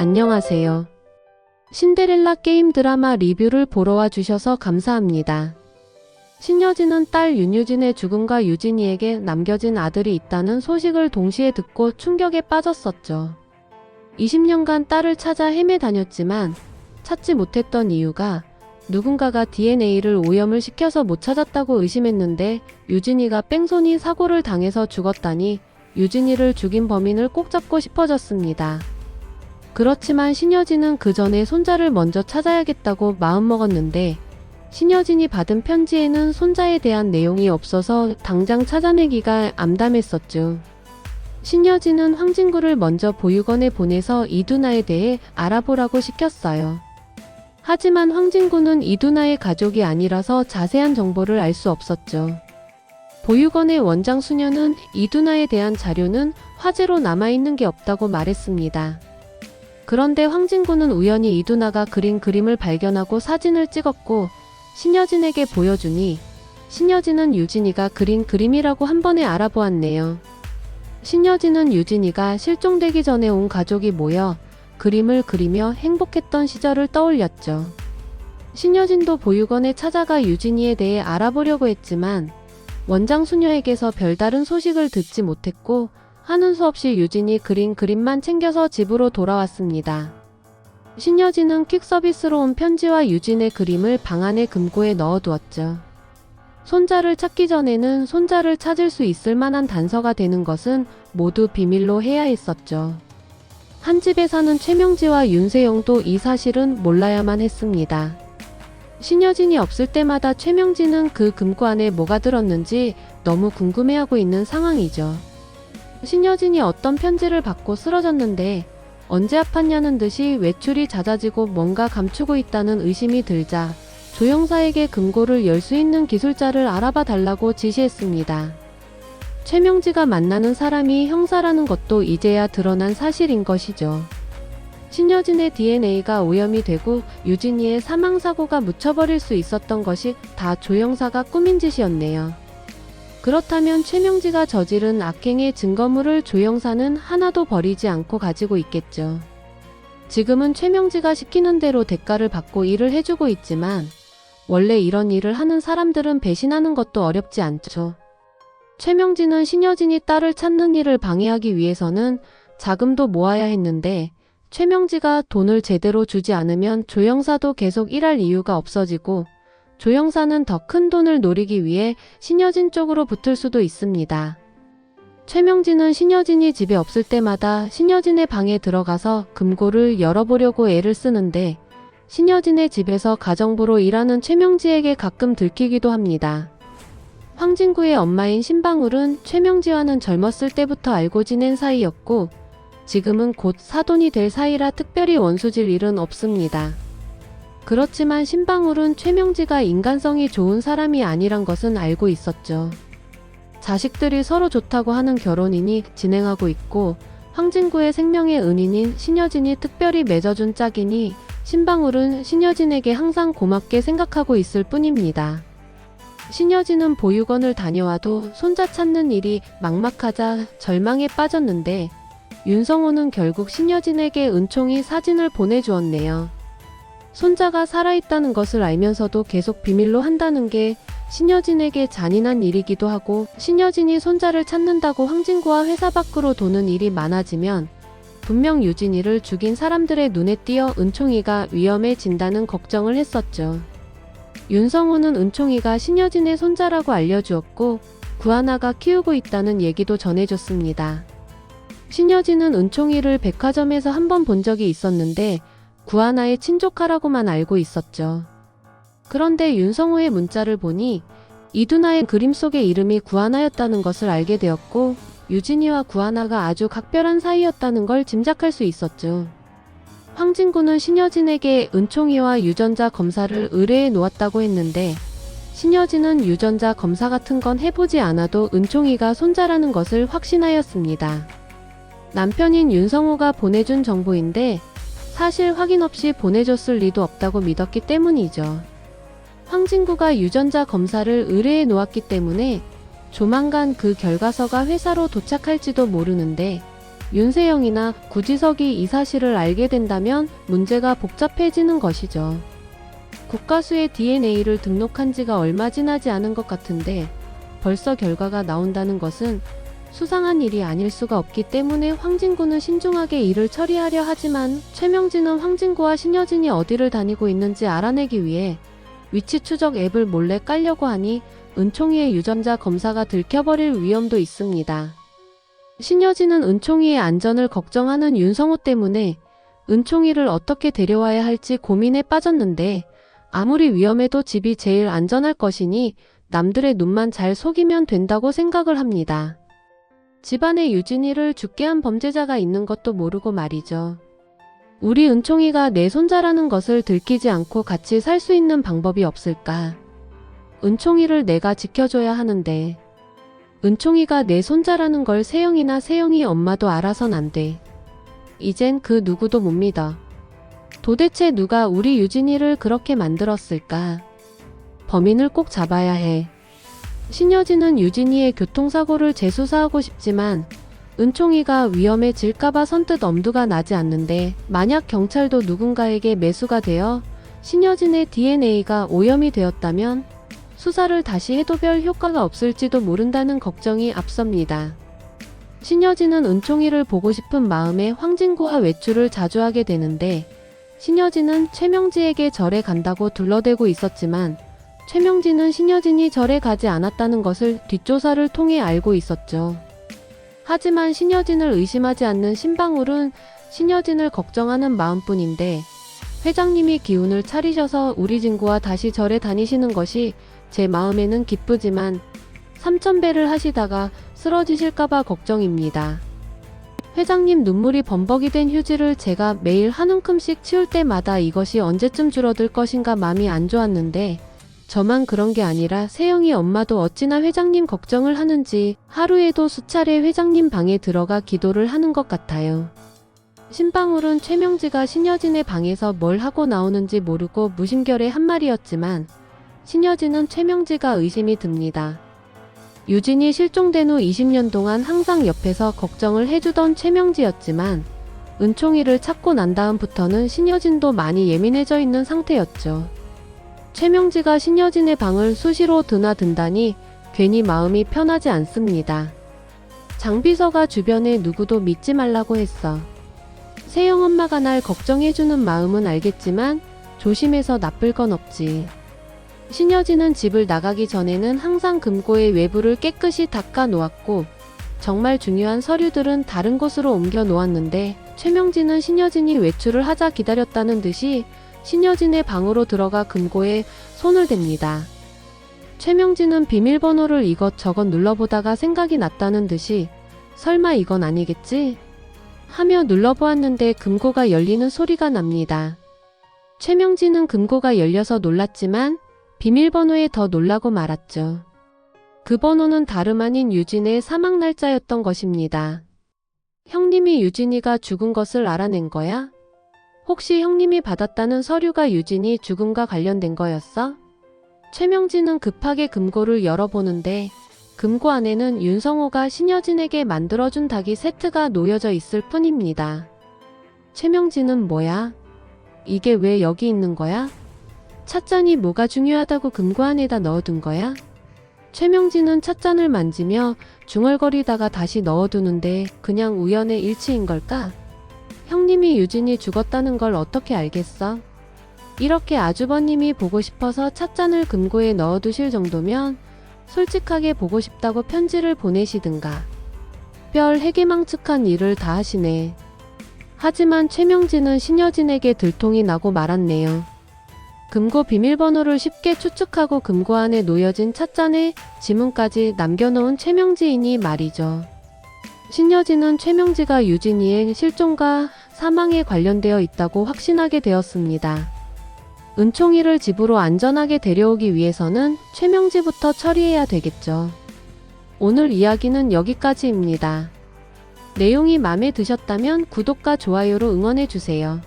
안녕하세요. 신데렐라 게임 드라마 리뷰를 보러 와주셔서 감사합니다. 신여진은 딸 윤유진의 죽음과 유진이에게 남겨진 아들이 있다는 소식을 동시에 듣고 충격에 빠졌었죠. 20년간 딸을 찾아 헤매 다녔지만 찾지 못했던 이유가 누군가가 DNA를 오염을 시켜서 못 찾았다고 의심했는데 유진이가 뺑소니 사고를 당해서 죽었다니 유진이를 죽인 범인을 꼭 잡고 싶어졌습니다. 그렇지만 신여진은 그 전에 손자를 먼저 찾아야겠다고 마음먹었는데 신여진이 받은 편지에는 손자에 대한 내용이 없어서 당장 찾아내기가 암담했었죠. 신여진은 황진구를 먼저 보육원에 보내서 이두나에 대해 알아보라고 시켰어요. 하지만 황진구는 이두나의 가족이 아니라서 자세한 정보를 알 수 없었죠. 보육원의 원장 수녀는 이두나에 대한 자료는 화재로 남아있는 게 없다고 말했습니다. 그런데 황진구는 우연히 이두나가 그린 그림을 발견하고 사진을 찍었고 신여진에게 보여주니 신여진은 유진이가 그린 그림이라고 한 번에 알아보았네요. 신여진은 유진이가 실종되기 전에 온 가족이 모여 그림을 그리며 행복했던 시절을 떠올렸죠. 신여진도 보육원에 찾아가 유진이에 대해 알아보려고 했지만 원장 수녀에게서 별다른 소식을 듣지 못했고 하는 수 없이 유진이 그린 그림만 챙겨서 집으로 돌아왔습니다. 신여진은 퀵서비스로 온 편지와 유진의 그림을 방 안의 금고에 넣어두었죠. 손자를 찾기 전에는 손자를 찾을 수 있을 만한 단서가 되는 것은 모두 비밀로 해야 했었죠. 한 집에 사는 최명지와 윤세영도 이 사실은 몰라야만 했습니다. 신여진이 없을 때마다 최명지는 그 금고 안에 뭐가 들었는지 너무 궁금해하고 있는 상황이죠. 신여진이 어떤 편지를 받고 쓰러졌는데 언제 아팠냐는 듯이 외출이 잦아지고 뭔가 감추고 있다는 의심이 들자 조영사에게 금고를 열 수 있는 기술자를 알아봐 달라고 지시했습니다. 최명지가 만나는 사람이 형사라는 것도 이제야 드러난 사실인 것이죠. 신여진의 DNA가 오염이 되고 유진이의 사망사고가 묻혀버릴 수 있었던 것이 다 조영사가 꾸민 짓이었네요. 그렇다면 최명지가 저지른 악행의 증거물을 조영사는 하나도 버리지 않고 가지고 있겠죠. 지금은 최명지가 시키는 대로 대가를 받고 일을 해주고 있지만 원래 이런 일을 하는 사람들은 배신하는 것도 어렵지 않죠. 최명지는 신여진이 딸을 찾는 일을 방해하기 위해서는 자금도 모아야 했는데 최명지가 돈을 제대로 주지 않으면 조영사도 계속 일할 이유가 없어지고 조영사는 더 큰 돈을 노리기 위해 신여진 쪽으로 붙을 수도 있습니다. 최명진은 신여진이 집에 없을 때마다 신여진의 방에 들어가서 금고를 열어보려고 애를 쓰는데 신여진의 집에서 가정부로 일하는 최명지에게 가끔 들키기도 합니다. 황진구의 엄마인 신방울은 최명지와는 젊었을 때부터 알고 지낸 사이였고 지금은 곧 사돈이 될 사이라 특별히 원수질 일은 없습니다. 그렇지만 신방울은 최명지가 인간성이 좋은 사람이 아니란 것은 알고 있었죠. 자식들이 서로 좋다고 하는 결혼이니 진행하고 있고 황진구의 생명의 은인인 신여진이 특별히 맺어준 짝이니 신방울은 신여진에게 항상 고맙게 생각하고 있을 뿐입니다. 신여진은 보육원을 다녀와도 손자 찾는 일이 막막하자 절망에 빠졌는데 윤성호는 결국 신여진에게 은총이 사진을 보내주었네요. 손자가 살아있다는 것을 알면서도 계속 비밀로 한다는 게 신여진에게 잔인한 일이기도 하고 신여진이 손자를 찾는다고 황진구와 회사 밖으로 도는 일이 많아지면 분명 유진이를 죽인 사람들의 눈에 띄어 은총이가 위험해진다는 걱정을 했었죠. 윤성호는 은총이가 신여진의 손자라고 알려주었고 구하나가 키우고 있다는 얘기도 전해줬습니다. 신여진은 은총이를 백화점에서 한 번 본 적이 있었는데 구하나의 친조카라고만 알고 있었죠. 그런데 윤성호의 문자를 보니 이두나의 그림 속의 이름이 구하나였다는 것을 알게 되었고 유진이와 구하나가 아주 각별한 사이였다는 걸 짐작할 수 있었죠. 황진구는 신여진에게 은총이와 유전자 검사를 의뢰해 놓았다고 했는데 신여진은 유전자 검사 같은 건 해보지 않아도 은총이가 손자라는 것을 확신하였습니다. 남편인 윤성호가 보내준 정보인데 사실 확인 없이 보내줬을 리도 없다고 믿었기 때문이죠. 황진구가 유전자 검사를 의뢰해 놓았기 때문에 조만간 그 결과서가 회사로 도착할지도 모르는데 윤세영이나 구지석이 이 사실을 알게 된다면 문제가 복잡해지는 것이죠. 국가수의 DNA를 등록한 지가 얼마 지나지 않은 것 같은데 벌써 결과가 나온다는 것은 수상한 일이 아닐 수가 없기 때문에 황진구는 신중하게 일을 처리하려 하지만 최명진은 황진구와 신여진이 어디를 다니고 있는지 알아내기 위해 위치 추적 앱을 몰래 깔려고 하니 은총이의 유전자 검사가 들켜버릴 위험도 있습니다. 신여진은 은총이의 안전을 걱정하는 윤성호 때문에 은총이를 어떻게 데려와야 할지 고민에 빠졌는데 아무리 위험해도 집이 제일 안전할 것이니 남들의 눈만 잘 속이면 된다고 생각을 합니다. 집안에 유진이를 죽게 한 범죄자가 있는 것도 모르고 말이죠. 우리 은총이가 내 손자라는 것을 들키지 않고 같이 살 수 있는 방법이 없을까? 은총이를 내가 지켜줘야 하는데 은총이가 내 손자라는 걸 세영이나 세영이 엄마도 알아선 안 돼. 이젠 그 누구도 못 믿어. 도대체 누가 우리 유진이를 그렇게 만들었을까? 범인을 꼭 잡아야 해. 신여진은 유진이의 교통사고를 재수사하고 싶지만 은총이가 위험해질까봐 선뜻 엄두가 나지 않는데 만약 경찰도 누군가에게 매수가 되어 신여진의 DNA가 오염이 되었다면 수사를 다시 해도 별 효과가 없을지도 모른다는 걱정이 앞섭니다. 신여진은 은총이를 보고 싶은 마음에 황진구와 외출을 자주 하게 되는데 신여진은 최명지에게 절에 간다고 둘러대고 있었지만 최명진은 신여진이 절에 가지 않았다는 것을 뒷조사를 통해 알고 있었죠. 하지만 신여진을 의심하지 않는 신방울은 신여진을 걱정하는 마음뿐인데 회장님이 기운을 차리셔서 우리 진구와 다시 절에 다니시는 것이 제 마음에는 기쁘지만 3000배를 하시다가 쓰러지실까봐 걱정입니다. 회장님 눈물이 범벅이 된 휴지를 제가 매일 한 움큼씩 치울 때마다 이것이 언제쯤 줄어들 것인가 마음이 안 좋았는데 저만 그런 게 아니라 세영이 엄마도 어찌나 회장님 걱정을 하는지 하루에도 수차례 회장님 방에 들어가 기도를 하는 것 같아요. 신방울은 최명지가 신여진의 방에서 뭘 하고 나오는지 모르고 무심결에 한 말이었지만 신여진은 최명지가 의심이 듭니다. 유진이 실종된 후 20년 동안 항상 옆에서 걱정을 해주던 최명지였지만 은총이를 찾고 난 다음부터는 신여진도 많이 예민해져 있는 상태였죠. 최명지가 신여진의 방을 수시로 드나든다니 괜히 마음이 편하지 않습니다. 장비서가 주변에 누구도 믿지 말라고 했어. 세영 엄마가 날 걱정해주는 마음은 알겠지만 조심해서 나쁠 건 없지. 신여진은 집을 나가기 전에는 항상 금고의 외부를 깨끗이 닦아 놓았고 정말 중요한 서류들은 다른 곳으로 옮겨 놓았는데 최명진은 신여진이 외출을 하자 기다렸다는 듯이 신여진의 방으로 들어가 금고에 손을 댑니다. 최명진은 비밀번호를 이것저것 눌러보다가 생각이 났다는 듯이 설마 이건 아니겠지? 하며 눌러보았는데 금고가 열리는 소리가 납니다. 최명진은 금고가 열려서 놀랐지만 비밀번호에 더 놀라고 말았죠. 그 번호는 다름 아닌 유진의 사망 날짜였던 것입니다. 형님이 유진이가 죽은 것을 알아낸 거야? 혹시 형님이 받았다는 서류가 유진이 죽음과 관련된 거였어? 최명진은 급하게 금고를 열어보는데 금고 안에는 윤성호가 신여진에게 만들어준 닭이 세트가 놓여져 있을 뿐입니다. 최명진은 뭐야? 이게 왜 여기 있는 거야? 찻잔이 뭐가 중요하다고 금고 안에다 넣어둔 거야? 최명진은 찻잔을 만지며 중얼거리다가 다시 넣어두는데 그냥 우연의 일치인 걸까? 형님이 유진이 죽었다는 걸 어떻게 알겠어? 이렇게 아주버님이 보고 싶어서 찻잔을 금고에 넣어두실 정도면 솔직하게 보고 싶다고 편지를 보내시든가. 별 해괴망측한 일을 다 하시네. 하지만 최명진은 신여진에게 들통이 나고 말았네요. 금고 비밀번호를 쉽게 추측하고 금고 안에 놓여진 찻잔에 지문까지 남겨놓은 최명지이니 말이죠. 신여진은 최명지가 유진이의 실종과 사망에 관련되어 있다고 확신하게 되었습니다. 은총이를 집으로 안전하게 데려오기 위해서는 최명지부터 처리해야 되겠죠. 오늘 이야기는 여기까지입니다. 내용이 마음에 드셨다면 구독과 좋아요로 응원해주세요.